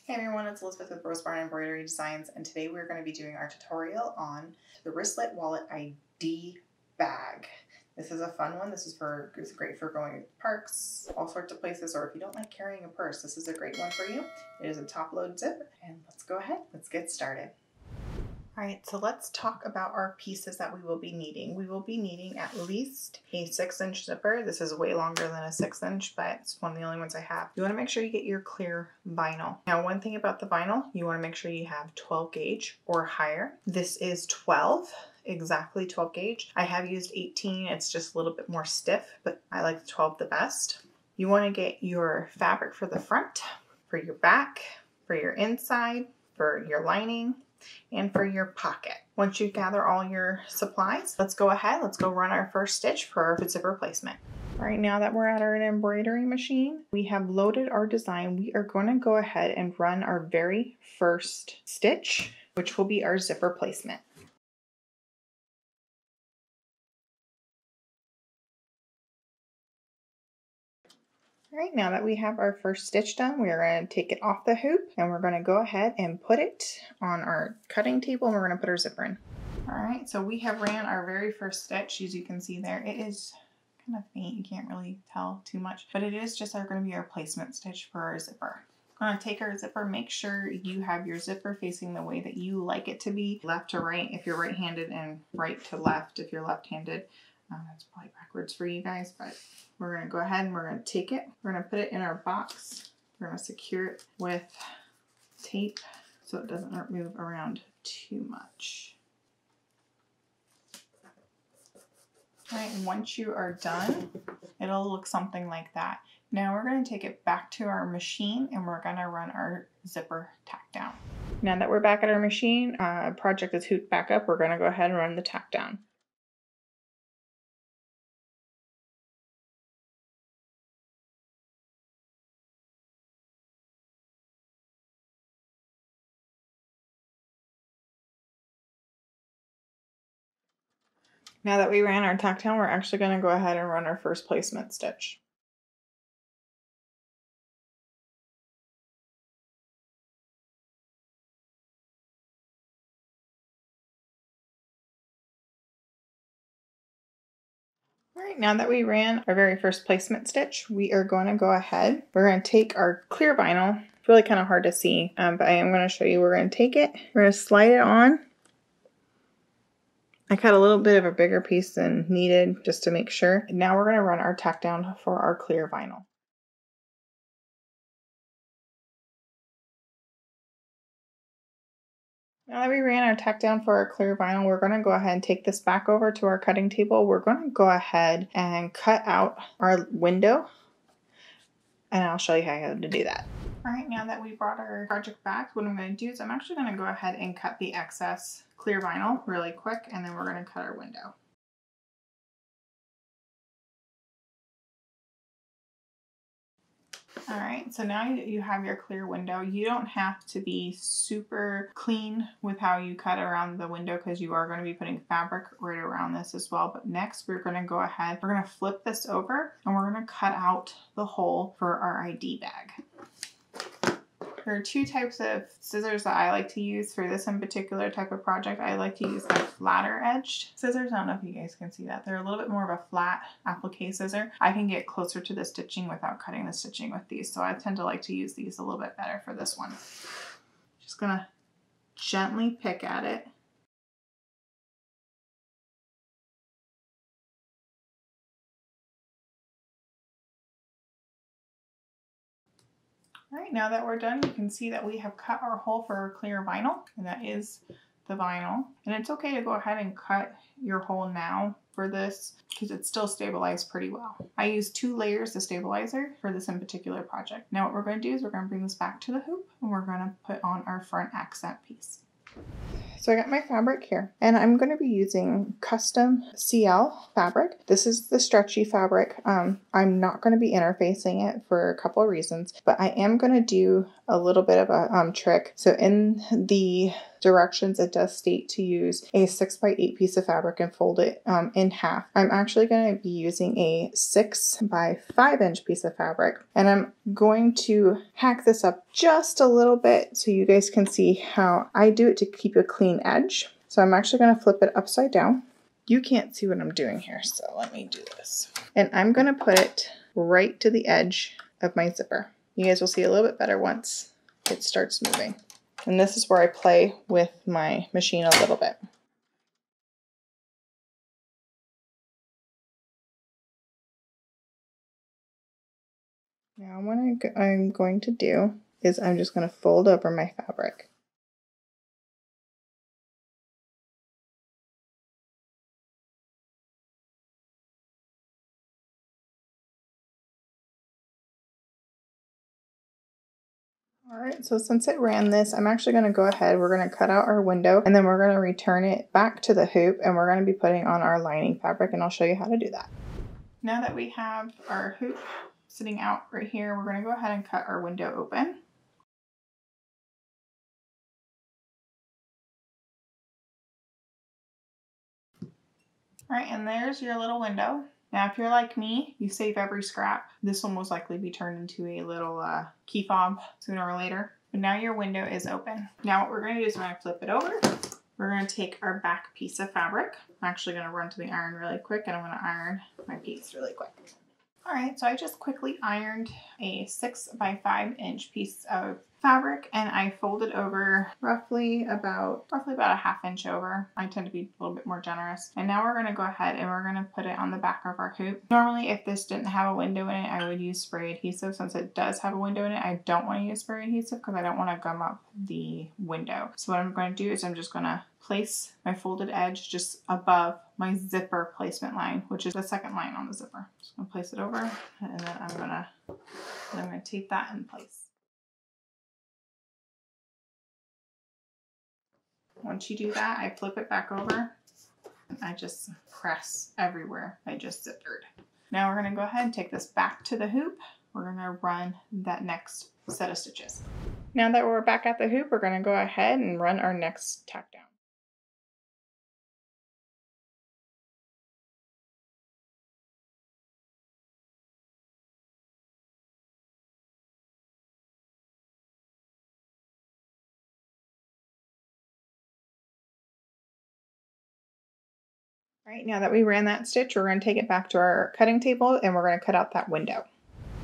Hey everyone, it's Elizabeth with Rose Barn Embroidery Designs, and today we're going to be doing our tutorial on the Wristlet Wallet ID bag. This is a fun one. It's great for going to parks, all sorts of places, or if you don't like carrying a purse, this is a great one for you. It is a top load zip, and let's go ahead, let's get started. All right, so let's talk about our pieces that we will be needing. We will be needing at least a 6-inch zipper. This is way longer than a 6-inch, but it's one of the only ones I have. You want to make sure you get your clear vinyl. Now, one thing about the vinyl, you want to make sure you have 12 gauge or higher. This is 12, exactly 12 gauge. I have used 18. It's just a little bit more stiff, but I like 12 the best. You want to get your fabric for the front, for your back, for your inside, for your lining, and for your pocket. Once you gather all your supplies, let's go ahead, let's go run our first stitch for our zipper placement. All right, now that we're at our embroidery machine, we have loaded our design. We are going to go ahead and run our very first stitch, which will be our zipper placement. All right, now that we have our first stitch done, we are going to take it off the hoop and we're going to go ahead and put it on our cutting table and we're going to put our zipper in. All right, so we have ran our very first stitch. As you can see there, it is kind of faint. You can't really tell too much, but it is just going to be our placement stitch for our zipper. I'm going to take our zipper, make sure you have your zipper facing the way that you like it to be, left to right if you're right-handed and right to left if you're left-handed. That's probably backwards for you guys, but we're going to go ahead and we're going to take it. We're going to put it in our box. We're going to secure it with tape so it doesn't move around too much. All right, and once you are done, it'll look something like that. Now we're going to take it back to our machine and we're going to run our zipper tack down. Now that we're back at our machine, project is hooped back up, we're going to go ahead and run the tack down. Now that we ran our tack down, we're actually going to go ahead and run our first placement stitch. All right, now that we ran our very first placement stitch, we are going to go ahead. We're going to take our clear vinyl. It's really kind of hard to see, but I am going to show you. We're going to take it, we're going to slide it on. I cut a little bit of a bigger piece than needed just to make sure. And now we're going to run our tack down for our clear vinyl. Now that we ran our tack down for our clear vinyl, we're going to go ahead and take this back over to our cutting table. We're going to go ahead and cut out our window, and I'll show you how to do that. All right, now that we brought our project back, what I'm going to do is I'm actually going to go ahead and cut the excess clear vinyl really quick, and then we're going to cut our window. All right, so now you have your clear window. You don't have to be super clean with how you cut around the window because you are going to be putting fabric right around this as well. But next we're going to go ahead, we're going to flip this over and we're going to cut out the hole for our ID bag. There are two types of scissors that I like to use for this in particular type of project. I like to use the flatter edged scissors. I don't know if you guys can see that. They're a little bit more of a flat applique scissor. I can get closer to the stitching without cutting the stitching with these. So I tend to like to use these a little bit better for this one. Just gonna gently pick at it. All right, now that we're done, you can see that we have cut our hole for our clear vinyl, and that is the vinyl. And it's okay to go ahead and cut your hole now for this because it's still stabilized pretty well. I use 2 layers of stabilizer for this in particular project. Now what we're going to do is we're going to bring this back to the hoop and we're going to put on our front accent piece. So I got my fabric here and I'm going to be using custom CL fabric. This is the stretchy fabric. I'm not going to be interfacing it for a couple of reasons, but I am going to do a little bit of a trick. So in the directions, it does state to use a 6x8 piece of fabric and fold it in half. I'm actually going to be using a 6x5 piece of fabric, and I'm going to hack this up just a little bit so you guys can see how I do it to keep a clean edge. So I'm actually going to flip it upside down. You can't see what I'm doing here, so let me do this. And I'm going to put it right to the edge of my zipper. You guys will see a little bit better once it starts moving. And this is where I play with my machine a little bit. Now what I'm going to do is I'm just going to fold over my fabric. Alright, so since it ran this, I'm actually going to go ahead, we're going to cut out our window, and then we're going to return it back to the hoop, and we're going to be putting on our lining fabric, and I'll show you how to do that. Now that we have our hoop sitting out right here, we're going to go ahead and cut our window open. Alright, and there's your little window. Now, if you're like me, you save every scrap. This will most likely be turned into a little key fob sooner or later. But now your window is open. Now what we're going to do is we're going to flip it over. We're going to take our back piece of fabric. I'm actually going to run to the iron really quick, and I'm going to iron my piece really quick. Alright, so I just quickly ironed a 6x5 piece of fabric, and I folded over roughly about a 1/2 inch over. I tend to be a little bit more generous. And now we're going to go ahead and we're going to put it on the back of our hoop. Normally, if this didn't have a window in it, I would use spray adhesive. Since it does have a window in it, I don't want to use spray adhesive because I don't want to gum up the window. So what I'm going to do is I'm just going to place my folded edge just above my zipper placement line, which is the second line on the zipper. Just going to place it over, and then I'm going to tape that in place. Once you do that, I flip it back over. I just press everywhere I just zippered. Now we're going to go ahead and take this back to the hoop. We're going to run that next set of stitches. Now that we're back at the hoop, we're going to go ahead and run our next tack down. All right, now that we ran that stitch, we're going to take it back to our cutting table and we're going to cut out that window.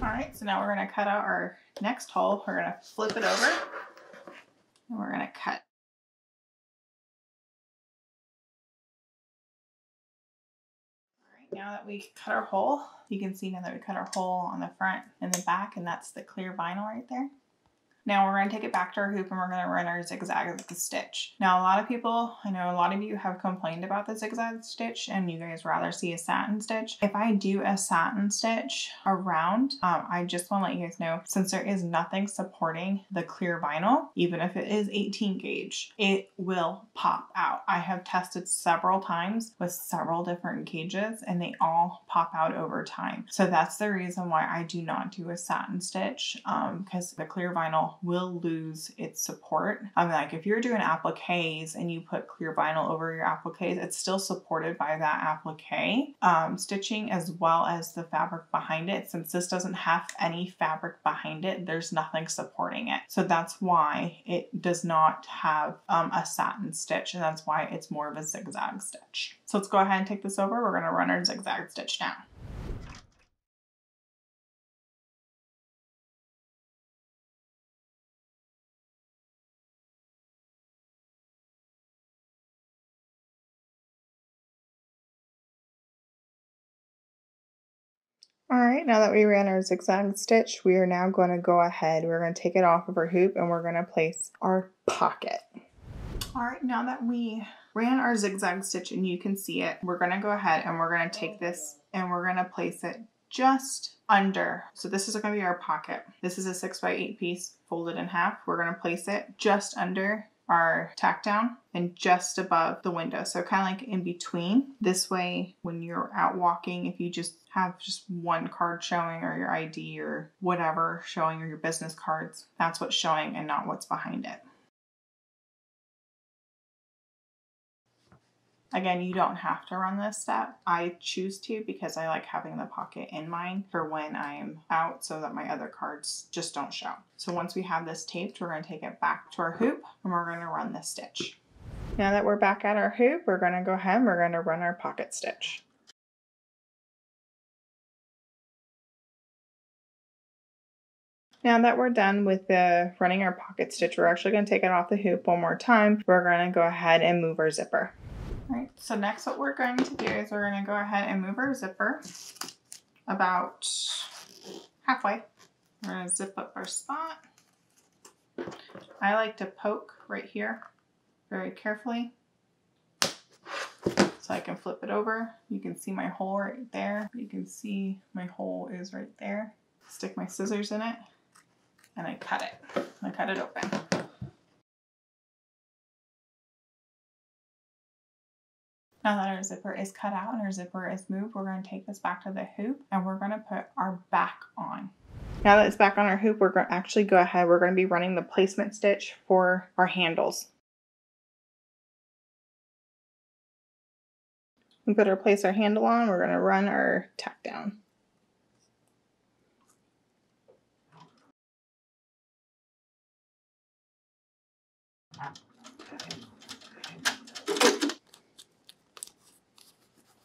All right, so now we're going to cut out our next hole. We're going to flip it over and we're going to cut. All right, now that we cut our hole, you can see now that we cut our hole on the front and the back, and that's the clear vinyl right there. Now we're going to take it back to our hoop and we're going to run our zigzag stitch. Now a lot of people, I know a lot of you have complained about the zigzag stitch and you guys rather see a satin stitch. If I do a satin stitch around, I just want to let you guys know, since there is nothing supporting the clear vinyl, even if it is 18 gauge, it will pop out. I have tested several times with several different gauges and they all pop out over time. So that's the reason why I do not do a satin stitch, because the clear vinyl will lose its support. I mean, like if you're doing appliques and you put clear vinyl over your appliques, it's still supported by that applique stitching as well as the fabric behind it. Since this doesn't have any fabric behind it, there's nothing supporting it. So that's why it does not have a satin stitch, and that's why it's more of a zigzag stitch. So let's go ahead and take this over. We're going to run our zigzag stitch now. All right, now that we ran our zigzag stitch, we are now going to go ahead. We're going to take it off of our hoop and we're going to place our pocket. All right, now that we ran our zigzag stitch and you can see it, we're going to go ahead and we're going to take this and we're going to place it just under. So this is going to be our pocket. This is a 6x8 piece folded in half. We're going to place it just under our tack down and just above the window. So kind of like in between. This way, when you're out walking, if you just have just one card showing or your ID or whatever showing or your business cards, that's what's showing and not what's behind it. Again, you don't have to run this step. I choose to because I like having the pocket in mine for when I'm out so that my other cards just don't show. So once we have this taped, we're going to take it back to our hoop and we're going to run this stitch. Now that we're back at our hoop, we're going to go ahead and we're going to run our pocket stitch. Now that we're done with the running our pocket stitch, we're actually going to take it off the hoop one more time. We're going to go ahead and move our zipper. All right, so next what we're going to do is we're going to go ahead and move our zipper about halfway. We're going to zip up our spot. I like to poke right here very carefully so I can flip it over. You can see my hole right there. You can see my hole is right there. Stick my scissors in it and I cut it. I cut it open. Now that our zipper is cut out and our zipper is moved, we're going to take this back to the hoop and we're going to put our back on. Now that it's back on our hoop, we're going to actually go ahead. We're going to be running the placement stitch for our handles. We place our handle on, we're going to run our tack down.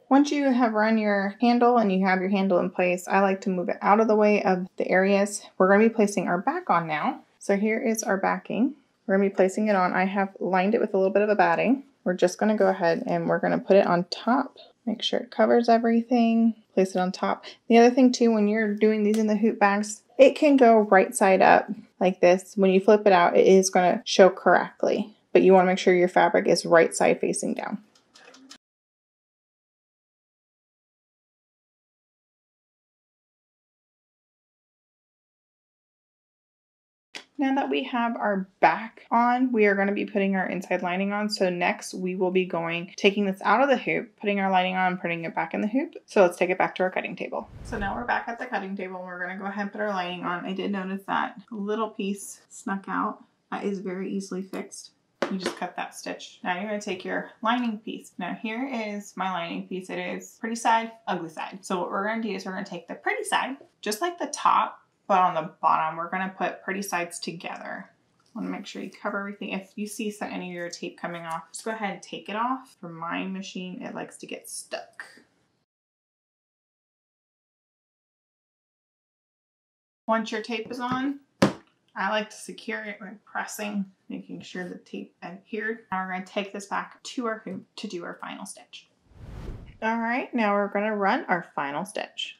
Once you have run your handle and you have your handle in place, I like to move it out of the way of the areas. We're going to be placing our back on now. So here is our backing. We're going to be placing it on. I have lined it with a little bit of a batting. We're just going to go ahead and we're going to put it on top. Make sure it covers everything. Place it on top. The other thing too, when you're doing these in the hoop bags, it can go right side up like this. When you flip it out, it is going to show correctly, but you want to make sure your fabric is right side facing down. Now that we have our back on, we are going to be putting our inside lining on. So next we will be taking this out of the hoop, putting our lining on, putting it back in the hoop. So let's take it back to our cutting table. So now we're back at the cutting table and we're going to go ahead and put our lining on. I did notice that a little piece snuck out. That is very easily fixed. You just cut that stitch. Now you're going to take your lining piece. Now here is my lining piece. It is pretty side, ugly side. So what we're going to do is we're going to take the pretty side, just like the top, but on the bottom, we're going to put pretty sides together. I want to make sure you cover everything. If you see any of your tape coming off, just go ahead and take it off. For my machine, it likes to get stuck. Once your tape is on, I like to secure it by pressing, making sure the tape adhered. Now we're going to take this back to our hoop to do our final stitch. All right, now we're going to run our final stitch.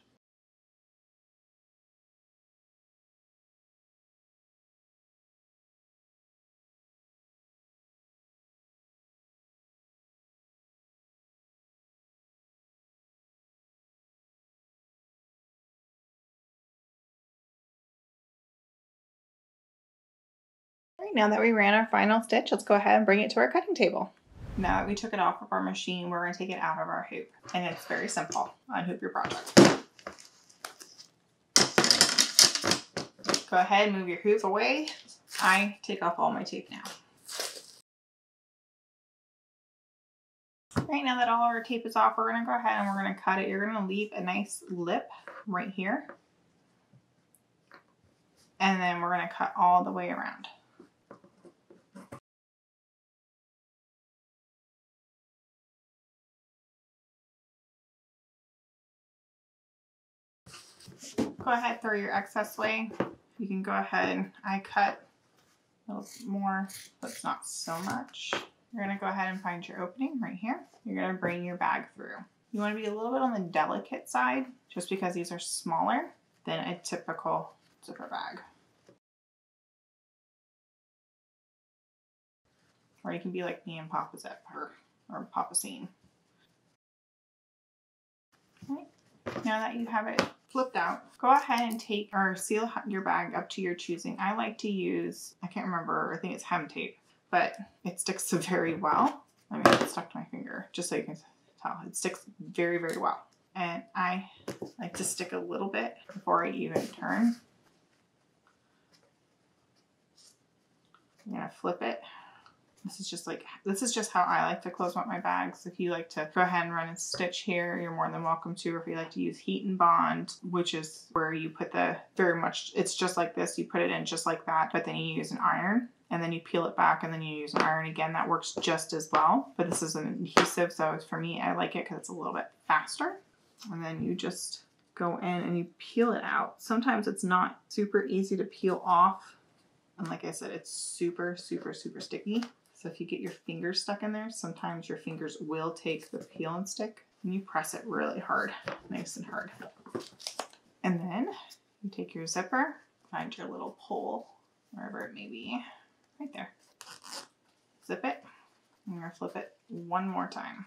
Right, now that we ran our final stitch, let's go ahead and bring it to our cutting table. Now that we took it off of our machine, we're going to take it out of our hoop. And it's very simple. Unhoop your project. Go ahead and move your hoop away. I take off all my tape now. Right, now that all our tape is off, we're going to go ahead and we're going to cut it. You're going to leave a nice lip right here. And then we're going to cut all the way around. Go ahead, throw your excess away. You can go ahead, I cut a little more, but it's not so much. You're going to go ahead and find your opening right here. You're going to bring your bag through. You want to be a little bit on the delicate side, just because these are smaller than a typical zipper bag. Or you can be like me and Papa Zip or Papa Scene. Okay. Now that you have it flipped out, go ahead and take or seal your bag up to your choosing. I like to use, I can't remember, I think it's hem tape, but it sticks very well. I mean, it stuck to my finger, just so you can tell. It sticks very, very well. And I like to stick a little bit before I even turn. I'm gonna flip it This is just how I like to close up my bags. If you like to go ahead and run and stitch here, you're more than welcome to. Or if you like to use heat and bond, which is where you put it's just like this. You put it in just like that, but then you use an iron and then you peel it back and then you use an iron again. That works just as well, but this is an adhesive. So for me, I like it because it's a little bit faster. And then you just go in and you peel it out. Sometimes it's not super easy to peel off. And like I said, it's super, super, super sticky. So if you get your fingers stuck in there, sometimes your fingers will take the peel and stick, and you press it really hard, nice and hard. And then you take your zipper, find your little pole, wherever it may be, right there. Zip it, and you're gonna flip it one more time.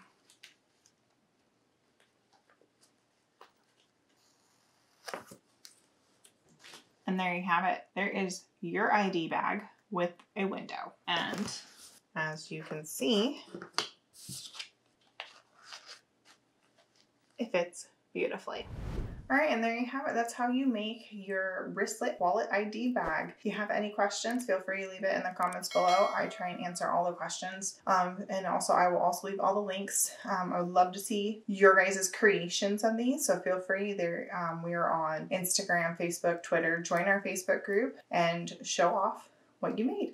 And there you have it. There is your ID bag with a window. And as you can see, it fits beautifully. All right, and there you have it. That's how you make your wristlet wallet ID bag. If you have any questions, feel free to leave it in the comments below. I try and answer all the questions. And also, I will also leave all the links. I would love to see your guys' creations of these, so feel free. We are on Instagram, Facebook, Twitter. Join our Facebook group and show off what you made.